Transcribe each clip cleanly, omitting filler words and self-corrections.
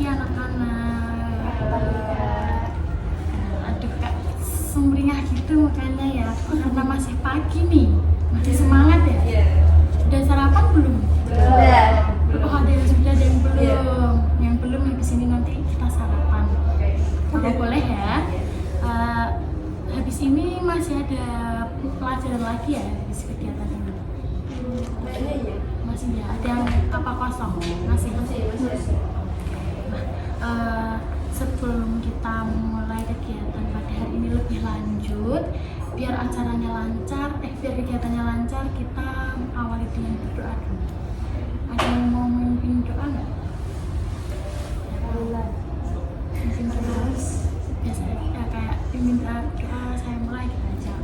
pagi anak-anak. Aduh kak, sumringah gitu makanya ya, karena masih pagi nih, masih semangat ya. Udah sarapan belum? Belum. Oh ada yang sudah, ada yang belum. Yang belum habis ini nanti kita sarapan. Kalau boleh ya. Habis ini masih ada pelajaran lagi ya di kegiatan ini? Kayaknya iya. Masih ya, ada yang apa kosong? Masih. Sebelum kita mulai kegiatan pada hari ini lebih lanjut, biar acaranya lancar, biar kegiatannya lancar, kita awali dengan berdoa dulu. Ada yang mau memimpin doa nggak? Mungkin terus biasa ya, kayak pimpin doa, saya mulai gitu aja.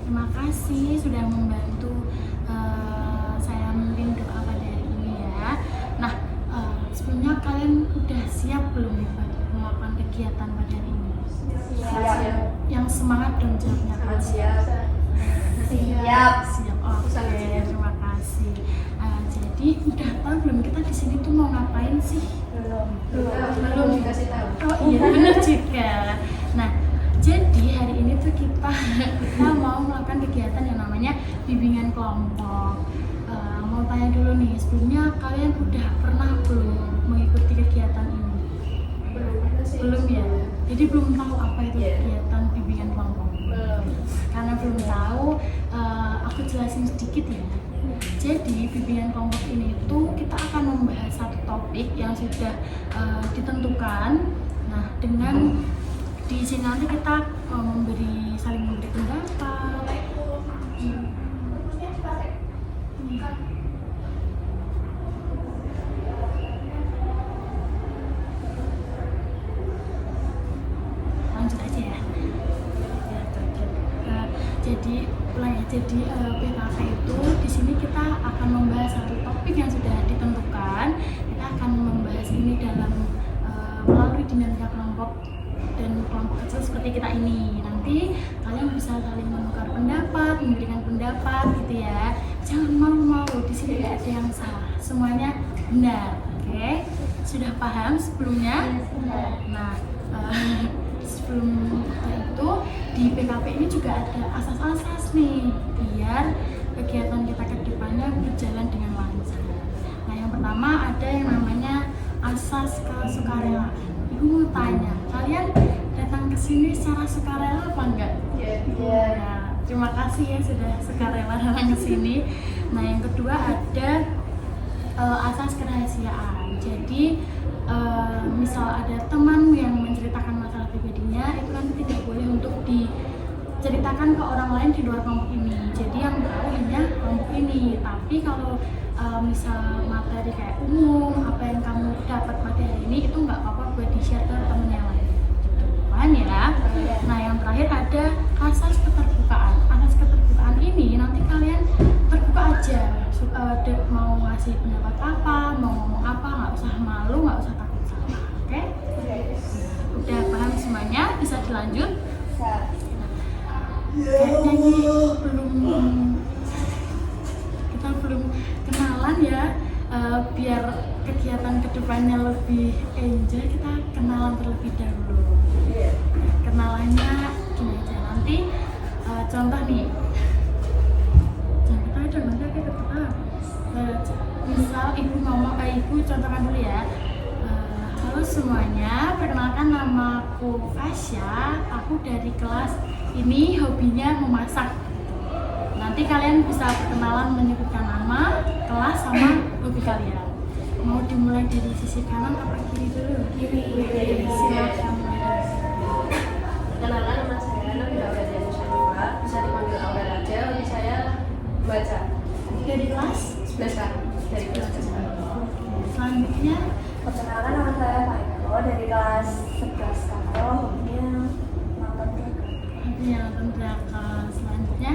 Terima kasih sudah membantu saya memimpin doa pada hari ini ya. Nah, sebelumnya kalian udah siap belum nih Pak melakukan kegiatan pada hari ini? Siap. Yang semangat dong jawabnya kan? Siap. Siap. Oke, terima kasih. Jadi udah tahu belum kita di sini tuh mau ngapain sih? Belum dikasih tahu. Oh iya, benar juga. Nah, jadi hari ini tuh kita mau melakukan kegiatan yang namanya bimbingan kelompok. Mau tanya dulu nih, sebelumnya kalian udah pernah belum mengikuti kegiatan ini? Belum ya? Jadi belum tahu apa itu kegiatan bimbingan kelompok? Karena belum tahu, aku jelasin sedikit ya. Jadi bimbingan kelompok ini itu kita akan membahas satu topik yang sudah ditentukan. Nah, dengan di sini nanti kita saling memberi pendapat. Lanjut aja ya. Jadi PKK itu di sini kita akan membahas satu topik yang sudah ditentukan. Kita akan membahas ini dalam melalui dinamika kelompok dan kelompok kecil seperti kita ini. Nanti kalian bisa saling menukar pendapat, memberikan pendapat gitu ya. Jangan malu-malu, di sini tidak ada yang salah, semuanya benar. Oke? Sudah paham sebelumnya? Nah, sebelum itu di PKP ini juga ada asas-asas nih biar kegiatan kita ke depannya berjalan dengan lancar. Nah, yang pertama ada yang namanya asas kesukarelaan. Ibu mau tanya, kalian datang ke sini secara sukarela apa enggak? Iya. Nah, terima kasih ya sudah sukarela datang ke sini. Nah, yang kedua ada asas kerahasiaan. Jadi misal ada temanmu yang menceritakan masalah pribadinya, itu kan tidak boleh untuk diceritakan ke orang lain di luar kelompok ini. Jadi yang tahu hanya kelompok ini. Tapi kalau misal materi kayak umum, apa yang kamu dapat pada hari ini itu nggak apa-apa buat di-share ke temen yang lain. Paham ya? Nah, yang terakhir ada asas keterbukaan. Asas keterbukaan ini nanti kalian terbuka aja. Mau ngasih pendapat apa, mau ngomong apa, nggak usah malu, nggak usah takut salah. Oke? Udah paham semuanya? Bisa dilanjut? Kayaknya ini kita belum kenalan ya. Biar kegiatan kedepannya lebih enjoy, kita kenalan terlebih dahulu. Kenalannya gini aja, nanti contoh nih, jangan ketawa dong, nanti aku ketawa. Misal ibu ngomong, ibu contohkan dulu ya. Halo semuanya, perkenalkan namaku Asya, aku dari kelas ini hobinya memasak. Nanti kalian bisa perkenalan menyebutkan nama, kelas, sama hobi kalian. Mau dimulai dari sisi kanan apa kiri dulu? Kiri. Silakan. Kenalan, nama saya Nabila Aurelia Syarifah, bisa dipanggil Aurel aja. Hobi saya baca. Dari kelas 11 kan? Dari kelas 11. selanjutnya. Perkenalkan, nama saya Kak Eko dari kelas 11 KKO, hobinya nonton drakor. Hobinya nonton drakor. Selanjutnya.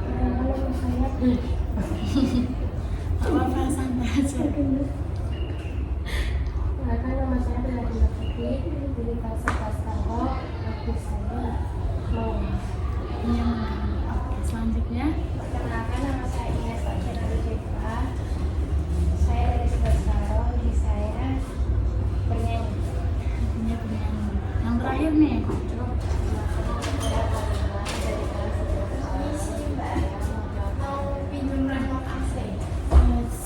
Perkenalkan, nama saya Apa santai aja. Perkenalkan, nama saya Bella Putri dari kelas 11 KKO. saya mau. Iya, mengganggu. Oke, selanjutnya. Perkenalkan, nama saya Ines Laksana Deva. Saya dari Sebesaro, hobi saya bernyanyi. Iya, penyanyi. Yang terakhir nih.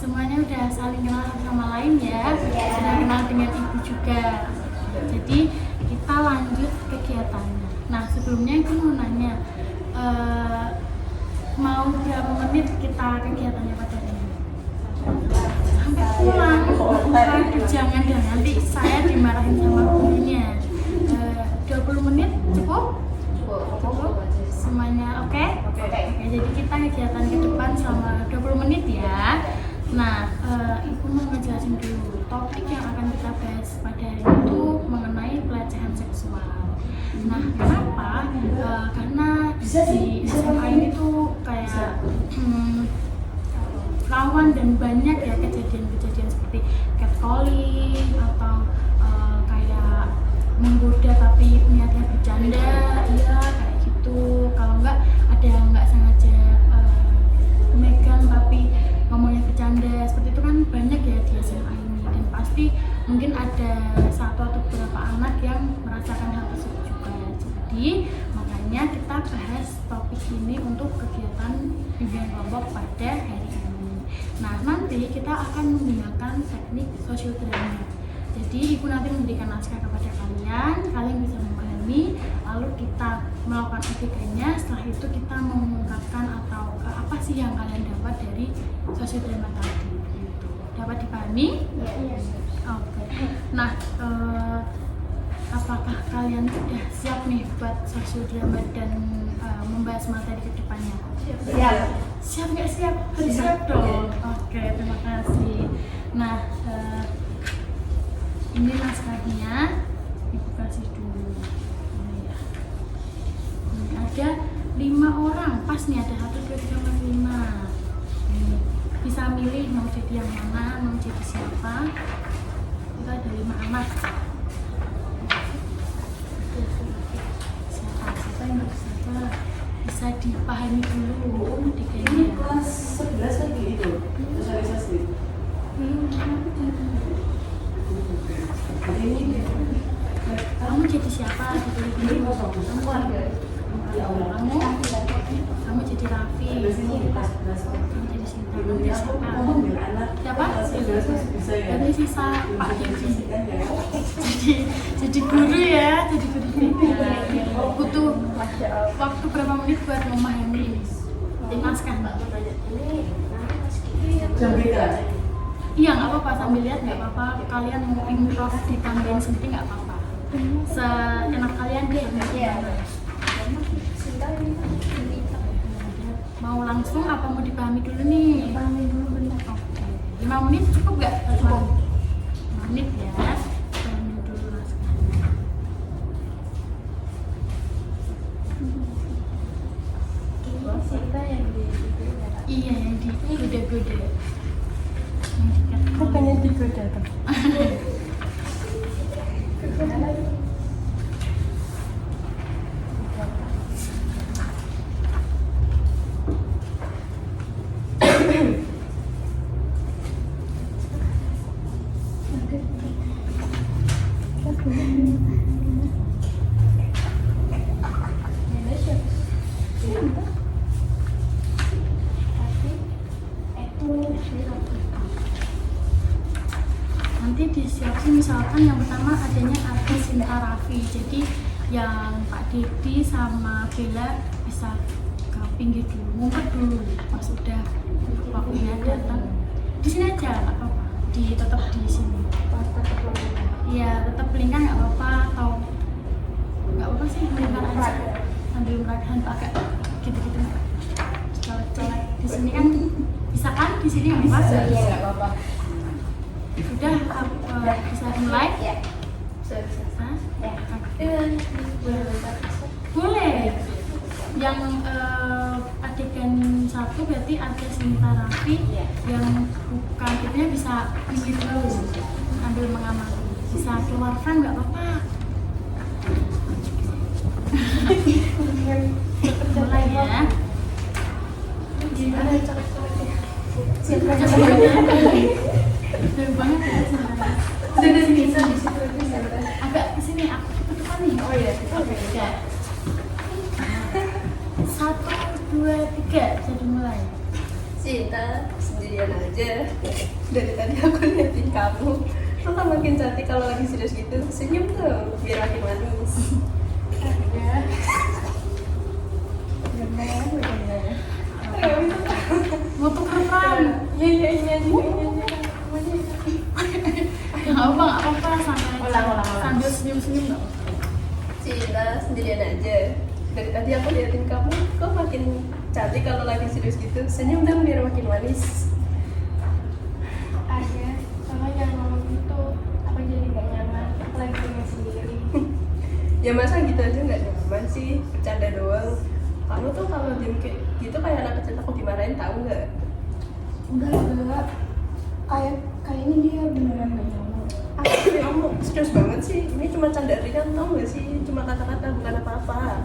Semuanya udah saling kenal satu sama lain ya, sudah kenal dengan ibu juga. Jadi kita lanjut kegiatannya. Nah, sebelumnya aku mau nanya, mau berapa menit kita kegiatannya pada hari ini? Sampai pulang. Waduh, jangan deh, nanti saya dimarahin sama gurunya. 20 menit cukup? Cukup? Semuanya oke? Oke. Oke, jadi kita kegiatan ke depan selama 20 menit ya. Nah, Ibu mau ngejelasin dulu topik yang akan kita bahas pada hari itu mengenai pelecehan seksual. Nah, kenapa? Karena di SMA ini tuh kayak rawan dan banyak ya kejadian-kejadian seperti catcalling atau kayak menggoda tapi niatnya bercanda, iya kayak gitu. Kalau enggak ada yang nggak sengaja megang tapi ngomongnya bercanda, seperti itu kan banyak ya di SMA ini, dan pasti mungkin ada satu atau beberapa anak yang merasakan hal tersebut juga. Jadi makanya kita bahas topik ini untuk kegiatan bimbingan kelompok pada hari ini. Nah, nanti kita akan menggunakan teknik sosiodrama. Jadi ibu nanti memberikan naskah kepada kalian bisa memahami, lalu kita melakukan ABK-nya. Setelah itu kita mengungkapkan atau apa sih yang kalian dapat dari sosiodrama tadi. Gitu. Dapat dipahami? Iya. Oke. Nah, apakah kalian sudah siap nih buat sosiodrama dan membahas materi ke depannya? Siap. Siap nggak siap? Harus siap dong. Oke, terima kasih. Nah, ini naskahnya, ibu kasih dulu. Ini ya. Ini ada 5 orang, pas nih ada 1, 2, 3, 4, 5. Ini bisa milih mau jadi yang mana, mau jadi siapa. Kita ada 5 anak. Siapa yang bisa dipahami dulu dikayaknya. Kelas 11 lagi itu sosialisasi. Hari ini Kamu jadi siapa? Dipilih dulu. Kamu jadi Raffi. Kamu jadi Sinta. Kamu jadi siapa? Siapa? Ini sisa Pak Didi. Jadi guru ya, jadi guru TK. Butuh waktu berapa menit buat memahami ini naskah? jam beda. Iya, nggak apa-apa, sambil lihat nggak apa-apa. Kalian mau improv ditambahin sendiri nggak apa-apa. Seenak kalian deh. Mau langsung apa mau dipahami dulu nih? Pahami dulu bentar. Oke. 5 menit cukup nggak? Cukup. 5 menit ya. Pahami dulu naskahnya. Kita yang di Iya, yang di goda-goda. Yang dikat. Aku pengen digoda tuh. Nanti disiapin, misalkan yang pertama adanya artis Sinta Raffi. Jadi yang Pak Didi sama Bella bisa ke pinggir dulu, ngumpet dulu pas udah waktunya datang. Di sini aja nggak apa-apa, tetap di sini. Iya, tetap melingkar nggak apa-apa, atau nggak apa-apa sih melingkar aja sambil merasakan pakai gitu-gitu nggak? Colek-colek di sini kan bisa kan? Di sini nggak apa-apa. Iya, nggak apa-apa. Sudah, bisa mulai? Ya. Bisa. Hah? Ya. Boleh. Boleh. Yang adegan 1 berarti ada Sinta Raffi. Iya. Yang bukan itunya bisa pinggir dulu sambil mengamati. Bisa keluar frame nggak apa-apa. Mulai ya. Gimana colek-coleknya? Siapa aja jauh banget ya sebenarnya. Sudah bisa di situ bisa. Agak kesini aku tutupan nih. Oh iya, Oke, ya. 1, 2, 3, jadi mulai. Cinta sendirian aja. Dari tadi aku liatin kamu. Lo kan makin cantik kalau lagi serius gitu. Senyum tuh biar makin manis. Ada. Benar. Mau tuker peran. Iya aja. Nggak apa-apa, santai aja. Ulang. Sambil senyum-senyum nggak apa-apa. Cinta sendirian aja. Dari tadi aku liatin kamu, kok makin cantik kalau lagi serius gitu. Senyum dong biar makin manis. Ada. Sama jangan ngomong gitu. Aku jadi gak nyaman. Aku lagi pengen sendiri. Ya masa gitu aja nggak nyaman sih, bercanda doang. Kamu tuh kalau diem kayak gitu kayak anak kecil aku dimarahin, tahu nggak? Enggak. Kayaknya dia beneran gak nyaman. Kamu serius banget sih, ini cuma canda ringan tau nggak sih, cuma kata-kata bukan apa-apa.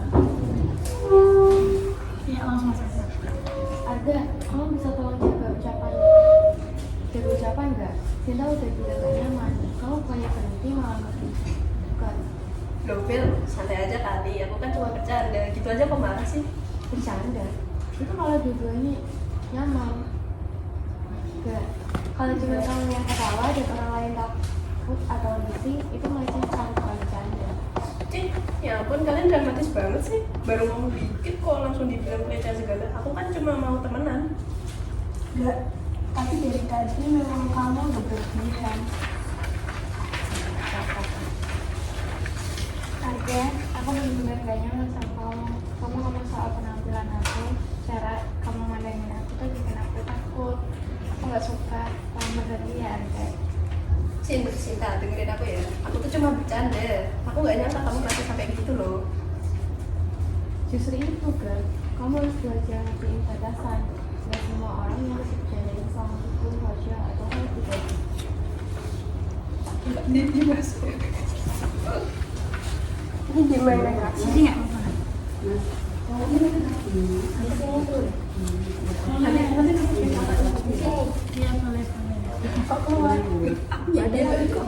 Iya, langsung saja. Ada. Kamu bisa tolong jaga ucapan. Jaga ucapan nggak? Cinta udah bilang gak nyaman. Kamu bukannya berhenti malah nggak bukan. Loh Bel, santai aja kali, aku kan cuma bercanda, gitu aja kok marah sih? Bercanda. Itu kalau dua-duanya nyaman. Enggak. Kalau cuma kamu yang ketawa dan orang lain takut atau risih, itu masih bukan bercanda. Cih, ya ampun kalian dramatis banget sih. Baru ngomong dikit kok langsung dibilang pelecehan segala. Aku kan cuma mau temenan. Enggak. Tapi dari tadi memang kamu udah berlebihan. Ada, aku benar-benar gak nyaman sama kamu. Kamu ngomong soal penampilan aku, cara kamu mandangin aku tuh bikin aku takut. Aku gak suka kamu berlebihan, kayak Cinta, dengerin aku ya. Aku tuh cuma bercanda. Aku gak nyangka kamu ngerasa sampai gitu loh. justru itu kan, kamu harus belajar ngertiin batasan. Gak semua orang yang harus bercandain sama hukum, sosial, atau hal pribadi. Di mas. Ini gimana kak? Jadi nggak apa-apa. Di sini tuh, Iya, boleh. kok keluar? Ya dia kok.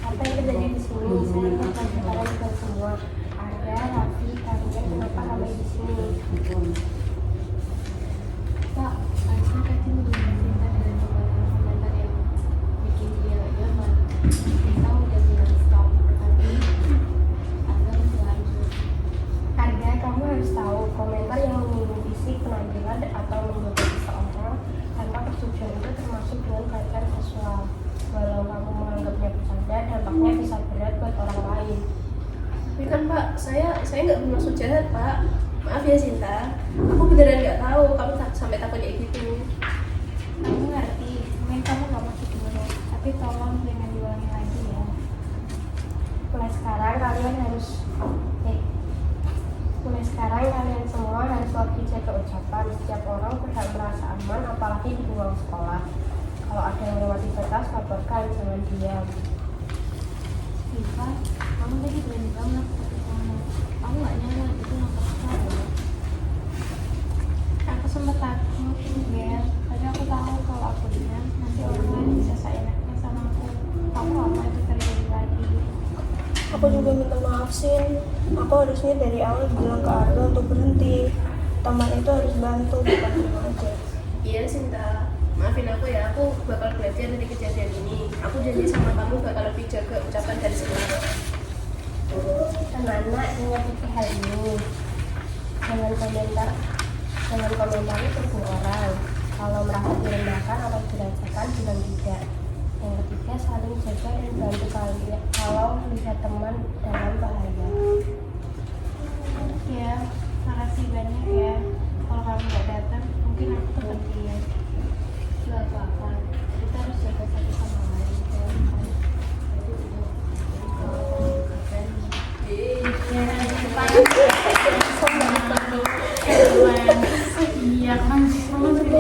Apa yang terjadi di sini? Saya akan kalian kita semua. Ada Raffi, kalian kenapa ramai di sini? Pak, Asma tadi mencinta dengan komentar yang bikin dia gak nyaman. Kita udah bilang stop, tapi Anda masih lanjut. Arga, kamu harus tahu komentar yang menyinggung fisik, penampilan, atau membuat seseorang tanpa persetujuan itu termasuk dengan pelecehan seksual. Walau kamu menganggapnya bercanda, dampaknya bisa berat buat orang lain. Tapi kan Pak, saya nggak bermaksud jahat Pak. Maaf ya Cinta, aku beneran nggak tahu kamu sampai takut kayak gitu. Aku ngerti, mungkin kamu gak maksud dulu, tapi tolong jangan diulangi lagi ya. Mulai sekarang kalian semua harus lebih jaga ucapan. Setiap orang berhak merasa aman, apalagi di ruang sekolah. Kalau ada yang melewati batas, kabarkan, jangan diam. Viva, kamu tadi berani banget tapi kamu gak nyaman, itu nomor satu. Aku sempat takut, Bel. Tapi aku tahu kalau aku diam, nanti orang lain bisa seenaknya sama aku. Kamu apa itu terjadi lagi? Aku juga minta maaf Sin. Aku harusnya dari awal bilang ke Arga untuk berhenti. Teman itu harus bantu, bukan cuma aja. Iya Cinta, maafin aku ya, aku bakal belajar dari kejadian ini. Aku janji sama kamu bakal lebih jaga ucapan dari sekarang. Anak-anak ingat itu hal ini. Jangan komentari tubuh orang. Kalau merasa direndahkan atau dirasakan, bilang tidak. Yang ketiga, saling jaga dan bantu kalian kalau melihat teman dalam bahaya. Ya, makasih banyak ya. Kalau kamu nggak datang, mungkin aku tetap diam. Gak apa-apa, kita harus jaga satu sama lain. Iya kan, kamu lebih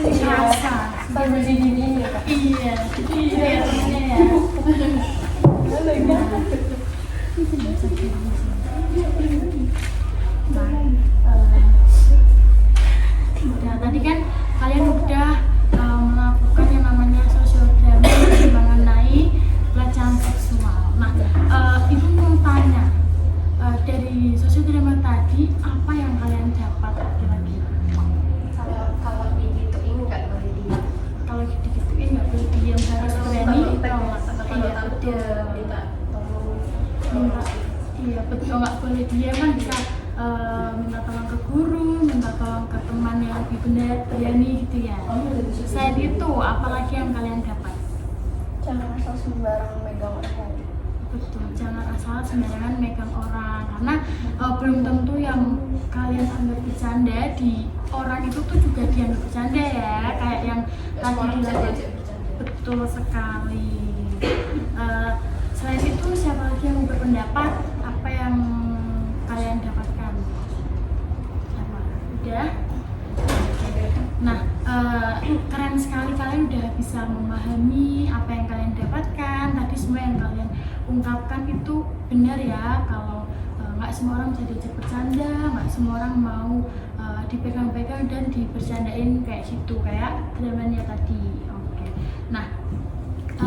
biasa. Sampai di gini ya, Kak. Iya, iya temennya ya. Udah, tadi kan kalian udah melakukan yang namanya social drama mengenai pelecehan seksual. Nah, ibu mau tanya, dari social drama tadi apa yang kalian dapat kira-kira? Kalau digituin nggak boleh diam. Kalau gitu-gituin nggak boleh diam, harus berani tolak. Kalau Iya, tahu dia minta tolong. minta, iya betul, nggak boleh diam kan, bisa minta tolong ke guru, minta tolong ke teman yang lebih benar, berani gitu ya. Selain itu, apalagi yang kalian dapat? Jangan asal sembarang megang orang lain. Betul, jangan asal sembarangan megang orang, karena belum tentu yang kalian anggap bercanda di orang itu tuh juga dianggap bercanda ya, kayak yang tadi Orang bisa dilakukan. diajak bercanda. Betul sekali. Selain itu, siapa lagi yang mau berpendapat apa yang kalian dapatkan? Siapa? Udah? Nah, keren sekali kalian udah bisa memahami apa yang kalian dapatkan. Tadi semua yang kalian ungkapkan itu benar ya, kalau nggak semua orang bisa diajak bercanda, nggak semua orang mau dipegang-pegang dan dibercandain kayak gitu, kayak zamannya tadi. Oke. Nah,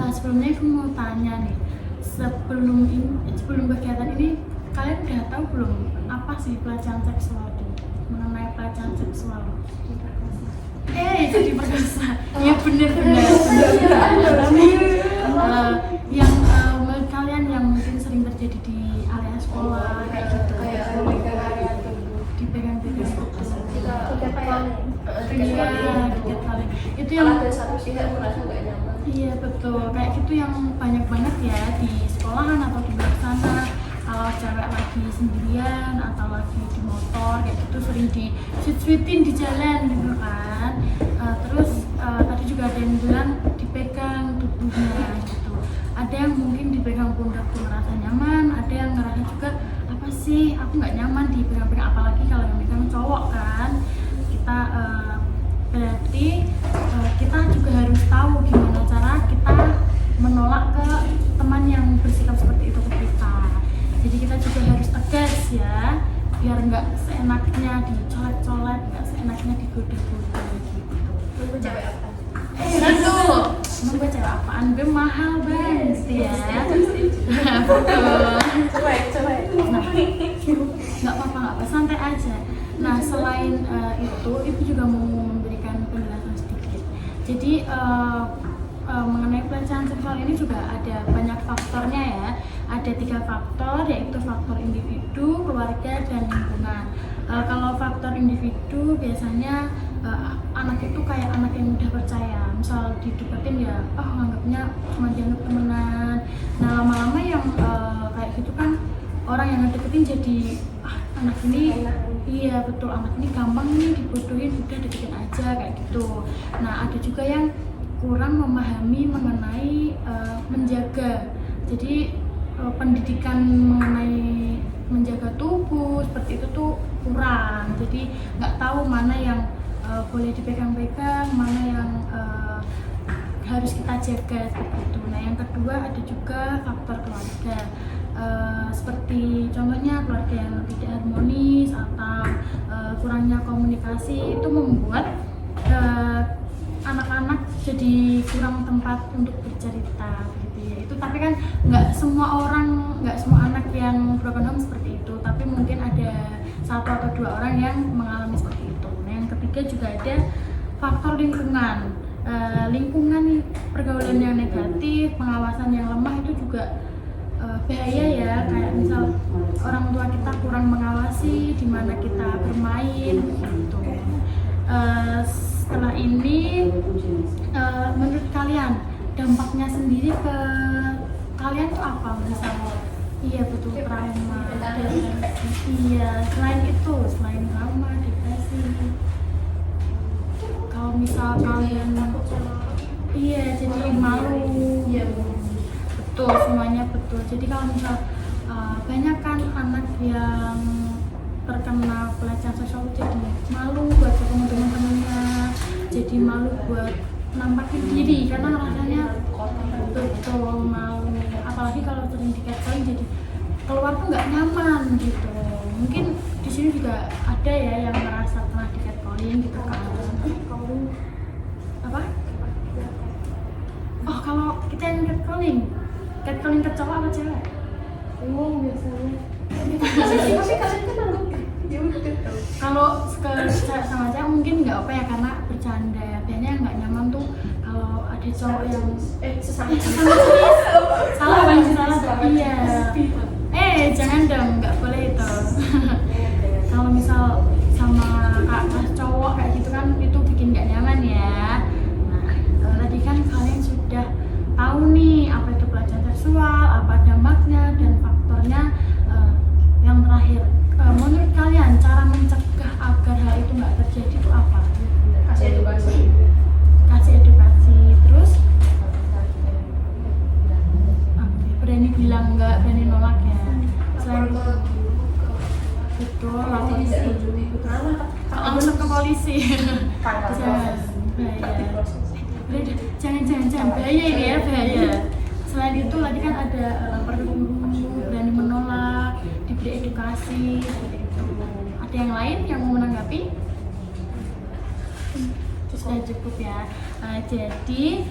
sebelumnya aku mau tanya nih, sebelum kegiatan ini kalian udah tahu belum apa sih pelecehan seksual itu? Mengenai pelecehan seksual. Jadi perkosa. Ya benar-benar. Yang menurut kalian yang mungkin sering terjadi di area sekolah kayak gitu. Kayak memegang area tubuh. Dipegang-pegang gitu. Tiket paling. Iya, dikit kali. Itu Kalau yang ada satu pihak merasa nggak nyaman. iya betul, kayak gitu yang banyak banget ya di sekolahan atau di luar sana. Kalau cewek lagi sendirian atau lagi di motor kayak gitu sering di sweet-sweetin di jalan gitu kan. Terus tadi juga ada yang bilang dipegang tubuhnya gitu. Ada yang mungkin dipegang pundak tuh merasa nyaman, ada yang ngerasa juga apa sih aku nggak nyaman dipegang-pegang, apalagi kalau yang megang cowok kan. Kita berarti kita juga harus tahu gimana cara kita menolak ke teman yang bersikap seperti itu ke kita. Jadi kita juga harus tegas ya, biar nggak seenaknya dicolek-colek, nggak seenaknya digoda-goda gitu. Lu cewek apa? Itu emang gue cewek apaan? Gue mahal banget ya. Betul. Cewek. Nah, nggak apa-apa, nggak apa, santai aja. Nah, selain itu juga mau memberikan penjelasan sedikit. Jadi mengenai pelecehan seksual ini juga ada banyak faktornya ya. Ada 3 faktor, yaitu faktor individu, keluarga, dan lingkungan. Kalau faktor individu biasanya anak itu kayak anak yang mudah percaya. Misal dideketin ya, nganggapnya cuma dianggap temenan. Nah, lama-lama yang kayak gitu kan orang yang ngedeketin jadi anak ini iya betul, anak ini gampang nih dibodohin, udah deketin aja kayak gitu. Nah, ada juga yang kurang memahami mengenai menjaga. Jadi pendidikan mengenai menjaga tubuh seperti itu tuh kurang. Jadi nggak tahu mana yang boleh dipegang-pegang, mana yang harus kita jaga seperti itu. Nah, yang kedua ada juga faktor keluarga. Seperti contohnya keluarga yang tidak harmonis atau kurangnya komunikasi itu membuat anak-anak jadi kurang tempat untuk bercerita gitu ya. Itu tapi kan nggak semua anak yang broken home seperti itu, tapi mungkin ada 1 atau 2 orang yang mengalami seperti itu. Nah, yang ketiga juga ada faktor lingkungan. Lingkungan pergaulan yang negatif, pengawasan yang lemah itu juga bahaya ya, kayak misal orang tua kita kurang mengawasi di mana kita bermain gitu. Setelah ini menurut kalian dampaknya sendiri ke kalian tuh apa? Misal iya betul, trauma, depresi. Iya, selain trauma, depresi. Kalau misal kalian iya jadi malu. Iya. Betul, semuanya betul. Jadi kalau misal banyak kan anak yang terkena pelecehan seksual jadi malu buat ketemu teman-temannya, jadi malu buat nampakin diri karena rasanya betul malu. Apalagi apalagi kalau sering di catcalling jadi keluar tuh nggak nyaman gitu. Mungkin di sini juga ada ya yang merasa pernah di catcalling gitu kan. Apa? Oh, kalau kita yang catcalling ke cowok apa cewek? Umum biasanya. Tapi kalian kan anggap ya udah tahu. Kalau ke cewek sama cewek mungkin nggak apa ya karena bercanda ya. Biasanya yang nggak nyaman tuh kalau ada cowok yang sesama salah bang salah iya jangan dong nggak boleh itu. Kalau misal sama kelas cowok kayak gitu kan itu bikin nggak nyaman ya. Nah tadi kan kalian sudah tahu nih apa itu pelecehan seksual, apa dampaknya dan faktornya. Yang terakhir, menurut kalian cara mencegah agar hal itu nggak terjadi itu apa? kasih edukasi. Kasih edukasi terus berani bilang enggak, berani nolak ya. Selain itu betul lapor polisi. Langsung ke polisi. Jangan bahaya ini ya, bahaya. Selain itu tadi kan ada lapor ke guru, berani menolak, diberi edukasi seperti itu. Ada yang lain yang mau menanggapi? Sudah cukup ya. Jadi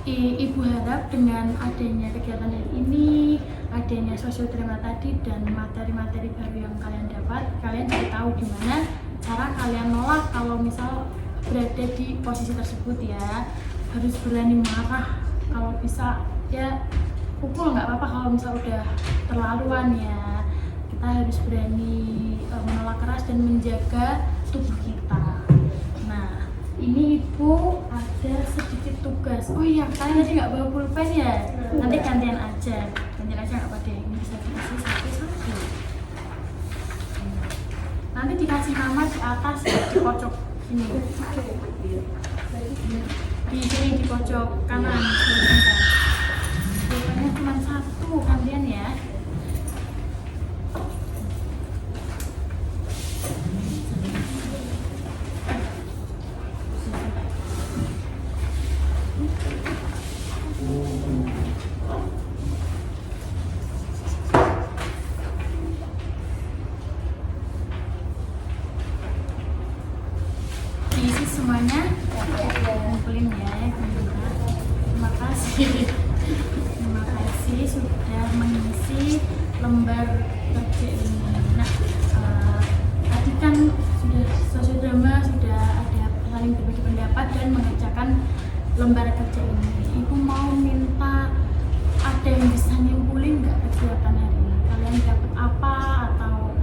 Ibu harap dengan adanya kegiatan ini, adanya sosial drama tadi dan materi-materi baru yang kalian dapat, kalian jadi tahu gimana cara kalian nolak kalau misal berada di posisi tersebut ya. Harus berani marah, kalau bisa ya pukul nggak apa-apa kalau misal udah terlaluan ya. Kita harus berani menolak keras dan menjaga tubuh kita. Nah, ini Ibu ada sedikit tugas. Oh iya, kalian tadi nggak bawa pulpen ya? Nanti gantian aja nggak apa-apa deh. Ini bisa dikasih satu-satu. Nanti dikasih nama di atas ya, di pojok ini. Di sini di pojok kanan. Pulpennya cuma satu, gantian ya. Diisi semuanya, kumpulin ya. Terima kasih. Terima kasih sudah mengisi lembar kerja ini. Nah, tadi kan sudah sosial drama, sudah ada saling berbagi pendapat dan mengerjakan lembar kerja ini. Ibu mau minta ada yang bisa nyimpulin nggak kegiatan hari ini? Kalian dapat apa atau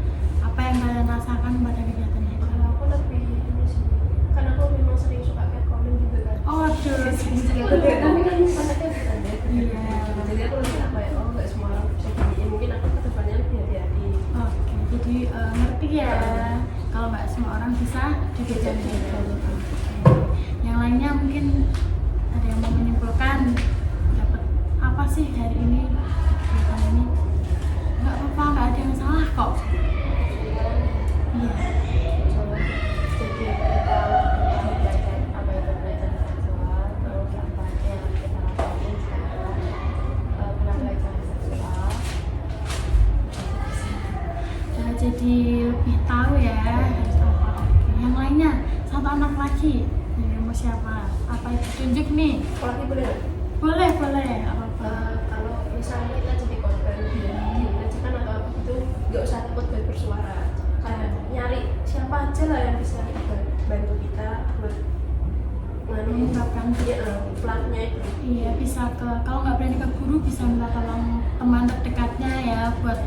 apa yang kalian rasakan pada kegiatan hari ini? Kalau aku lebih ini sih, karena aku memang sering suka catcalling gitu kan. Oh, aduh, Tapi kan anaknya bukan deh. Iya. Jadi aku lebih apa ya? Oh nggak semua orang bisa gini. Mungkin aku kedepannya lebih hati-hati. Oke, jadi ngerti ya kalau nggak semua orang bisa dikerjain gitu. Yang lainnya mungkin ada yang mau menyimpulkan dapat apa sih hari ini kegiatan ini? Nggak apa-apa, nggak ada yang salah kok. Iya. Jadi kita belajar apa itu pelecehan seksual, terus apa yang kita lakuin sekarang kena pelecehan seksual. Udah jadi lebih tahu ya harus apa. Oke. Yang lainnya satu anak lagi. Mau siapa? Apa itu tunjuk nih? Kalau boleh nggak? Boleh, apa-apa. Kalau misalnya kita jadi korban dilecehkan atau apa itu nggak usah takut buat bersuara. Kayak nyari siapa aja lah yang bisa bantu kita buat Mengungkapkan. pelakunya itu. Iya, bisa kalau nggak berani ke guru bisa minta tolong teman terdekatnya ya buat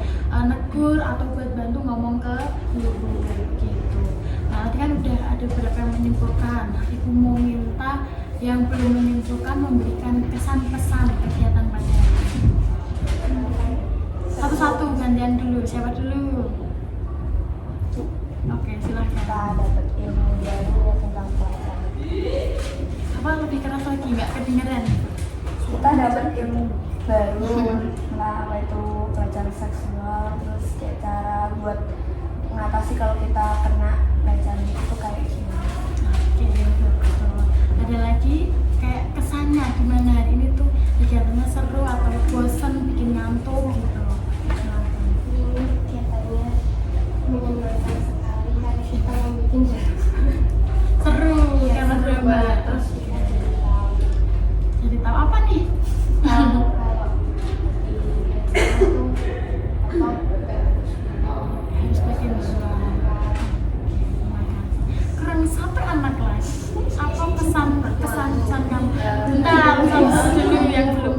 negur atau buat bantu ngomong ke guru gitu. Nah, tadi kan udah ada beberapa yang menyimpulkan. Ibu mau minta yang belum menyimpulkan memberikan kesan pesan kegiatan pada hari ini. Satu-satu gantian dulu. Siapa dulu? Oke, silahkan. Kita dapat ilmu baru tentang pelecehan. Apa lebih keras lagi? Nggak kedengeran. Kita dapat ilmu baru tentang apa itu pelecehan seksual, terus kayak cara buat mengatasi kalau kita kena pelecehan itu kayak gimana. Oke, betul. Ada lagi kayak kesannya gimana hari ini tuh kegiatannya seru atau bosan bikin ngantuk satu anak lagi. Apa pesan kamu? Bentar, pesan dulu yang belum.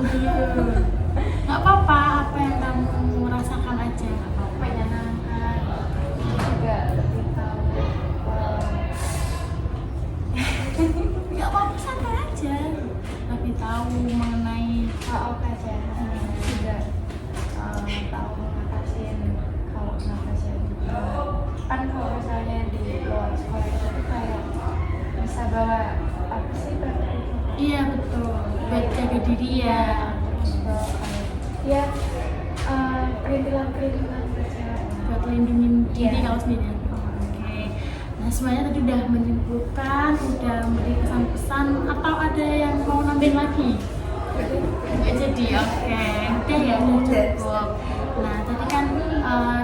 Nggak apa-apa, apa yang kamu rasakan aja. Nggak apa-apa ya. juga lebih tahu Nggak apa-apa, santai aja. Lebih tahu mengenai aja juga tahu ngatasin kalau ngatasin kan kalau misalnya di luar sekolah itu kayak bisa bawa apa sih iya betul. Buat jaga diri ya. ya perintilan kerja Buat lindungin diri Iya. kalau sendiri. Oke. Nah semuanya tadi udah menyimpulkan, udah memberi pesan-pesan atau ada yang mau nambahin lagi? Nggak jadi, oke. Udah ya, udah cukup. Nah tadi kan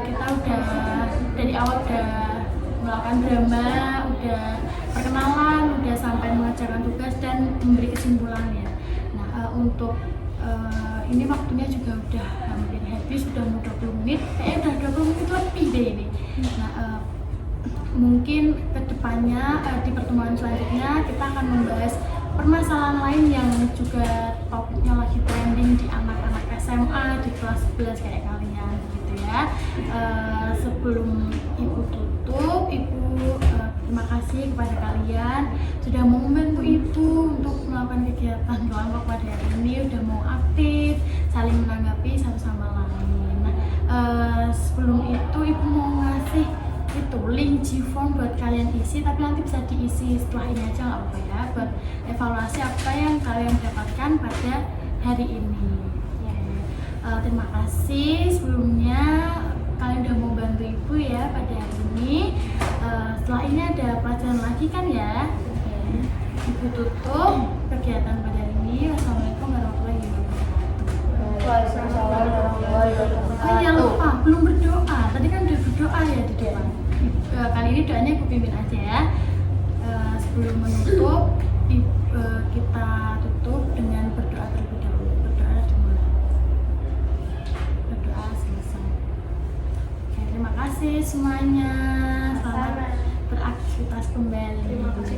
kita udah dari awal udah melakukan drama, udah perkenalan, udah sampai mengerjakan tugas dan memberi kesimpulannya. Nah untuk ini waktunya juga udah hampir habis, sudah mau 20 menit, kayaknya udah 20 menit lebih deh ini. Nah mungkin kedepannya di pertemuan selanjutnya kita akan membahas permasalahan lain yang juga topiknya lagi trending di anak-anak SMA di kelas 11 kayak kalian gitu ya. Sebelum Ibu tutup, Ibu terima kasih kepada kalian sudah mau membantu Ibu untuk melakukan kegiatan kelompok pada hari ini, udah mau aktif saling menanggapi satu sama lain. Nah sebelum itu Ibu mau ngasih itu link G-form buat kalian isi, tapi nanti bisa diisi setelah ini aja nggak apa-apa ya, buat evaluasi apa yang kalian dapatkan pada hari ini. Terima kasih sebelumnya kalian udah mau bantu Ibu ya pada hari ini. Setelah ini ada pelajaran lagi kan ya. Ibu tutup kegiatan pada hari ini. Wassalamualaikum warahmatullahi wabarakatuh. Waalaikumsalam warahmatullahi wabarakatuh. Oh iya lupa, belum berdoa. Tadi kan udah berdoa ya di depan. Kali ini doanya Ibu pimpin aja ya. Sebelum menutup, kita tutup dengan berdoa terlebih dahulu. Berdoa dimulai. Berdoa selesai. Oke, terima kasih semuanya. Selamat beraktivitas kembali. Terima kasih.